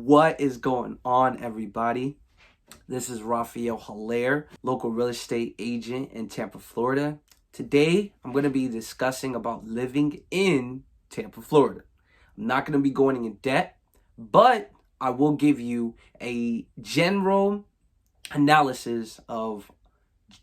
What is going on, everybody? This is Raphael Hilaire, local real estate agent in Tampa, Florida. Today, I'm going to be discussing about living in Tampa, Florida. I'm not going to be going in debt, but I will give you a general analysis of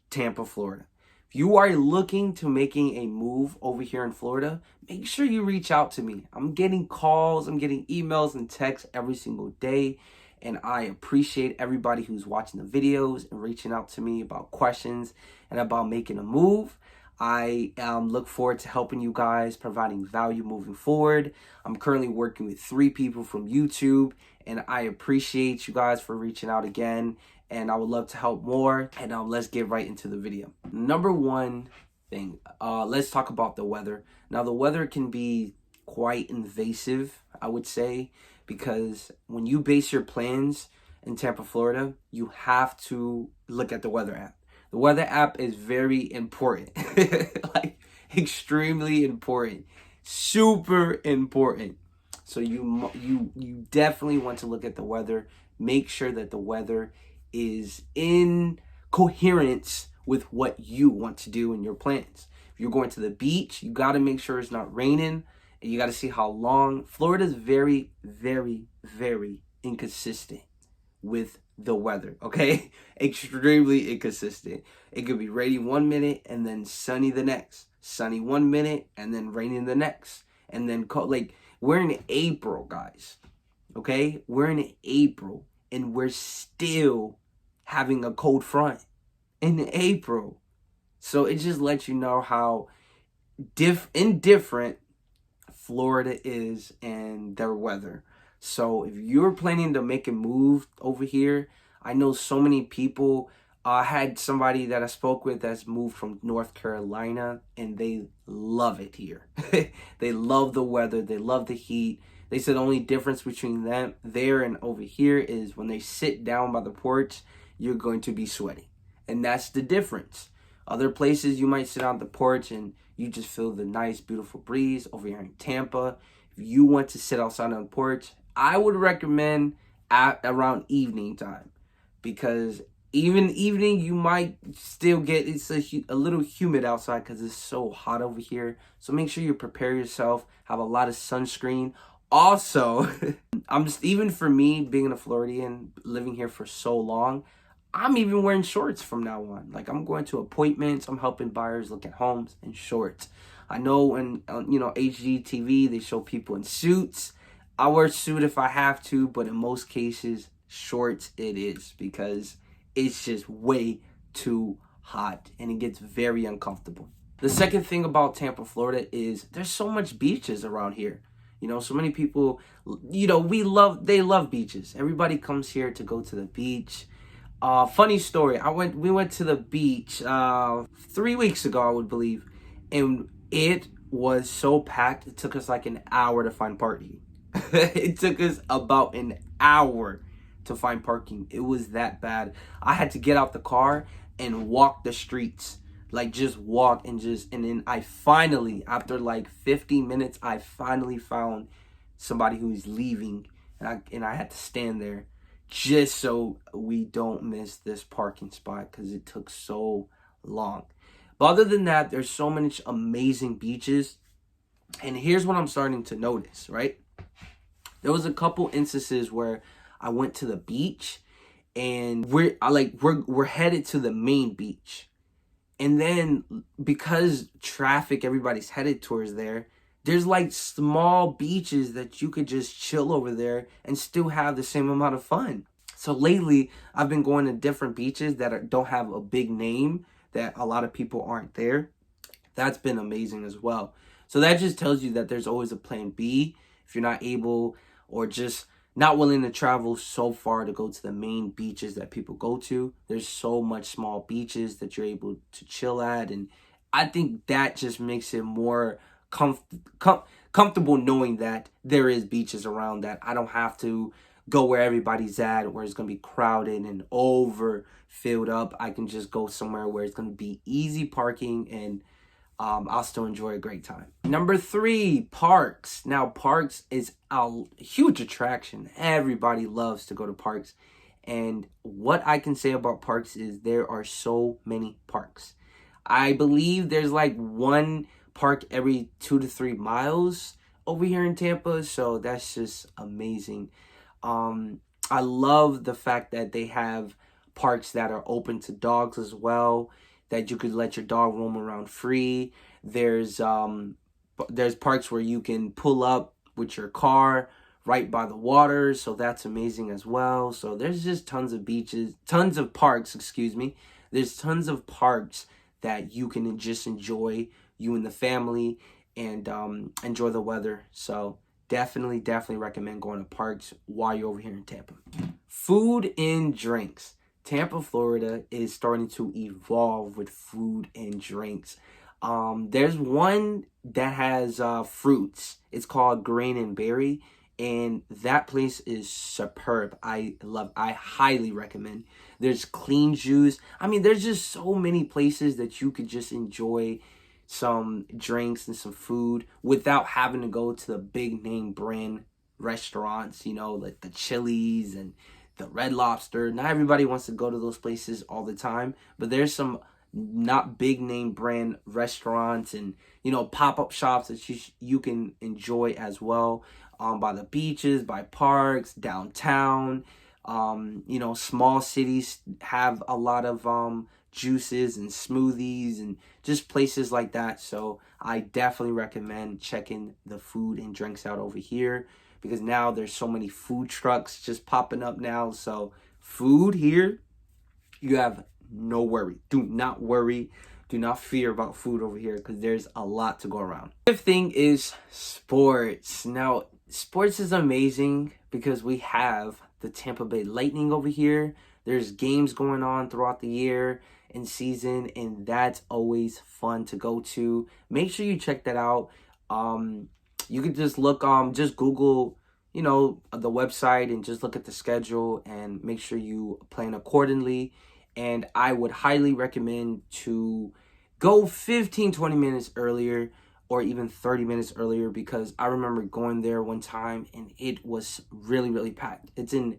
Tampa, Florida. If you are looking to making a move over here in Florida, make sure you reach out to me. I'm getting calls, I'm getting emails and texts every single day. And I appreciate everybody who's watching the videos and reaching out to me about questions and about making a move. I look forward to helping you guys, providing value moving forward. I'm currently working with 3 people from YouTube, and I appreciate you guys for reaching out again. And I would love to help more. And let's get right into the video. Number one thing, let's talk about the weather. Now, the weather can be quite invasive, I would say, because when you base your plans in Tampa, Florida, you have to look at the weather app. The weather app is very important, like extremely important, super important. So you definitely want to look at the weather. Make sure that the weather is in coherence with what you want to do in your plans. If you're going to the beach, you got to make sure it's not raining, and you got to see how long. Florida's very, very, very inconsistent with the weather, okay? Extremely inconsistent. It could be rainy 1 minute and then sunny the next. Sunny 1 minute and then raining the next. And then like we're in April, guys. Okay? We're in April and we're still having a cold front in April. So it just lets you know how indifferent Florida is and their weather. So if you're planning to make a move over here, I know so many people. I had somebody that I spoke with that's moved from North Carolina, and they love it here. They love the weather. They love the heat. They said the only difference between them there and over here is when they sit down by the porch, you're going to be sweating. And that's the difference. Other places you might sit on the porch and you just feel the nice, beautiful breeze. Over here in Tampa, if you want to sit outside on the porch, I would recommend at around evening time, because even evening you might still get, it's a little humid outside because it's so hot over here. So make sure you prepare yourself, have a lot of sunscreen. Also, even for me being a Floridian, living here for so long, I'm even wearing shorts from now on. Like, I'm going to appointments, I'm helping buyers look at homes in shorts. I know in HGTV they show people in suits. I wear a suit if I have to, but in most cases, shorts it is, because it's just way too hot and it gets very uncomfortable. The second thing about Tampa, Florida is there's so much beaches around here. So many people, they love beaches. Everybody comes here to go to the beach. Funny story, we went to the beach 3 weeks ago, I would believe, and it was so packed, it took us like an hour to find parking. It took us about an hour to find parking. It was that bad. I had to get out the car and walk the streets. Like, just walk and then I finally, after like 50 minutes, I finally found somebody who was leaving, and I had to stand there just so we don't miss this parking spot because it took so long. But other than that, there's so many amazing beaches. And here's what I'm starting to notice, right? There was a couple instances where I went to the beach and we're headed to the main beach. And then because traffic, everybody's headed towards there, there's like small beaches that you could just chill over there and still have the same amount of fun. So lately, I've been going to different beaches that don't have a big name, that a lot of people aren't there. That's been amazing as well. So that just tells you that there's always a plan B if you're not able or just not willing to travel so far to go to the main beaches that people go to. There's so much small beaches that you're able to chill at, and I think that just makes it more comfortable knowing that there is beaches around, that I don't have to go where everybody's at, where it's going to be crowded and over filled up. I can just go somewhere where it's going to be easy parking and I'll still enjoy a great time. Number 3, parks. Now, parks is a huge attraction. Everybody loves to go to parks. And what I can say about parks is there are so many parks. I believe there's like one park every 2 to 3 miles over here in Tampa. So that's just amazing. I love the fact that they have parks that are open to dogs as well, that you could let your dog roam around free. There's parks where you can pull up with your car right by the water, so that's amazing as well. So there's just tons of beaches, tons of parks, excuse me. There's tons of parks that you can just enjoy, you and the family, and enjoy the weather. So definitely recommend going to parks while you're over here in Tampa. Food and drinks. Tampa, Florida is starting to evolve with food and drinks. There's one that has fruits. It's called Grain and Berry, and that place is superb. I highly recommend. There's clean juice. I mean, there's just so many places that you could just enjoy some drinks and some food without having to go to the big name brand restaurants, you know, like the Chili's and the Red Lobster. Not everybody wants to go to those places all the time, but there's some not big name brand restaurants and, you know, pop-up shops that you can enjoy as well, by the beaches, by parks, downtown. You know, small cities have a lot of juices and smoothies and just places like that. So I definitely recommend checking the food and drinks out over here, because now there's so many food trucks just popping up now. So food here, you have no worry. Do not worry. Do not fear about food over here, because there's a lot to go around. The fifth thing is sports. Now, sports is amazing because we have the Tampa Bay Lightning over here. There's games going on throughout the year and season, and that's always fun to go to. Make sure you check that out. You could just look, just Google, you know, the website and just look at the schedule and make sure you plan accordingly. And I would highly recommend to go 15-20 minutes earlier, or even 30 minutes earlier, because I remember going there one time and it was really packed. It's in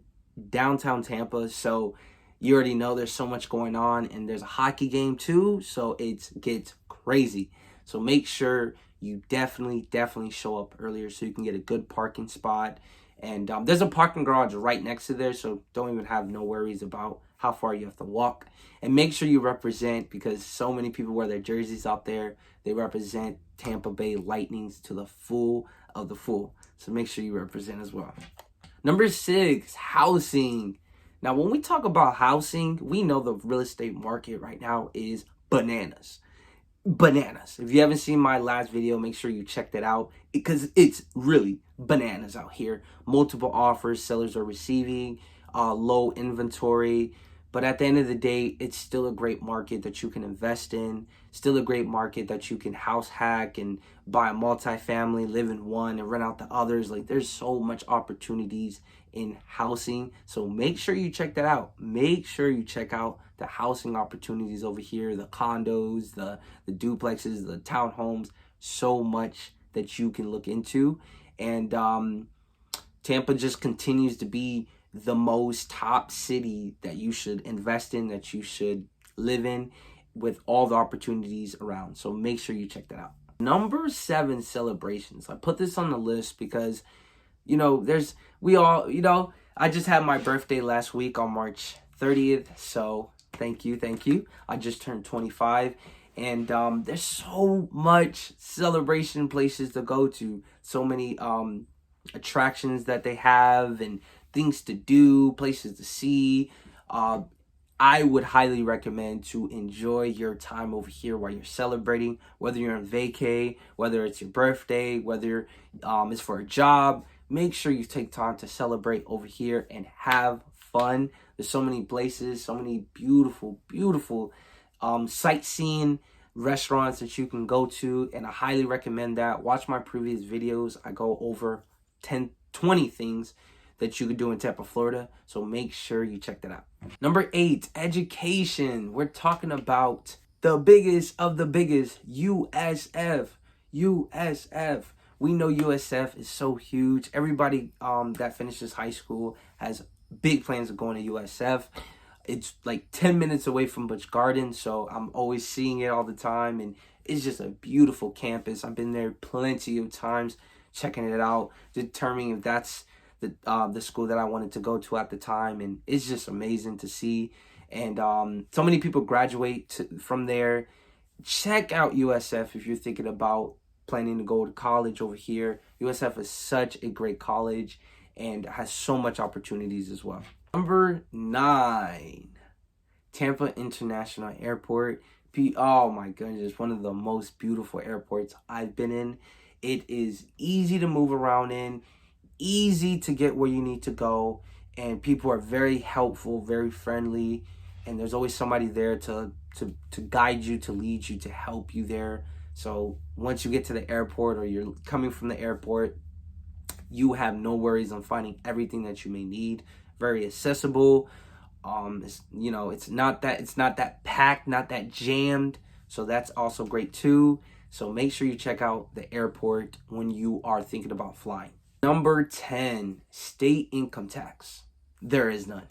downtown Tampa, so you already know there's so much going on, and there's a hockey game too, so it gets crazy. So make sure you definitely show up earlier so you can get a good parking spot. And there's a parking garage right next to there, so don't even have no worries about how far you have to walk. And make sure you represent, because so many people wear their jerseys out there. They represent Tampa Bay Lightnings to the full of the full. So make sure you represent as well. Number 6, housing. Now, when we talk about housing, we know the real estate market right now is bananas. If you haven't seen my last video, make sure you check that out, because it's really bananas out here. Multiple offers sellers are receiving, low inventory. But at the end of the day, it's still a great market that you can invest in. Still a great market that you can house hack and buy a multifamily, live in one and rent out the others. Like, there's so much opportunities in housing. So make sure you check that out. Make sure you check out the housing opportunities over here, the condos, the duplexes, the townhomes. So much that you can look into. And Tampa just continues to be the most top city that you should invest in, that you should live in, with all the opportunities around. So make sure you check that out. Number 7, celebrations. I put this on the list because, you know, I just had my birthday last week on March 30th. So thank you. I just turned 25. And there's so much celebration places to go to. So many attractions that they have, and things to do, places to see. I would highly recommend to enjoy your time over here while you're celebrating, whether you're on vacay, whether it's your birthday, whether it's for a job. Make sure you take time to celebrate over here and have fun. There's so many places, so many beautiful sightseeing restaurants that you can go to, and I highly recommend that. Watch my previous videos. I go over 20 things that you could do in Tampa, Florida. So make sure you check that out. Number 8, education. We're talking about the biggest of the biggest, USF. USF. We know USF is so huge. Everybody that finishes high school has big plans of going to USF. It's like 10 minutes away from Busch Gardens, so I'm always seeing it all the time, and it's just a beautiful campus. I've been there plenty of times, checking it out, determining if that's the school that I wanted to go to at the time, and it's just amazing to see. And so many people graduate from there. Check out USF if you're thinking about planning to go to college over here. USF is such a great college and has so much opportunities as well. Number 9, Tampa International Airport. Oh my goodness, one of the most beautiful airports I've been in. It is easy to move around in, easy to get where you need to go, and people are very helpful, very friendly, and there's always somebody there to guide you, to lead you, to help you there. So once you get to the airport or you're coming from the airport, you have no worries on finding everything that you may need. Very accessible. It's not that packed, not that jammed. So that's also great too. So make sure you check out the airport when you are thinking about flying. Number 10, state income tax. There is none.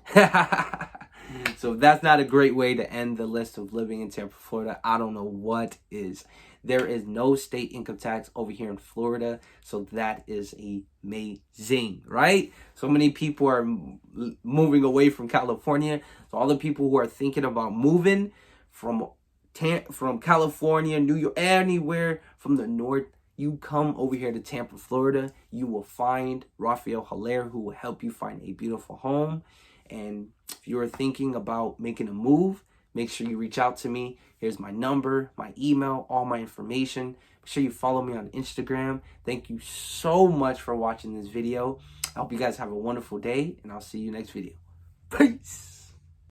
So if that's not a great way to end the list of living in Tampa, Florida, I don't know what is. There is no state income tax over here in Florida, so that is amazing, right? So many people are moving away from California. So all the people who are thinking about moving from California, New York, anywhere from the north, you come over here to Tampa, Florida. You will find Raphael Hilaire, who will help you find a beautiful home. And if you're thinking about making a move, make sure you reach out to me. Here's my number, my email, all my information. Make sure you follow me on Instagram. Thank you so much for watching this video. I hope you guys have a wonderful day, and I'll see you next video. Peace.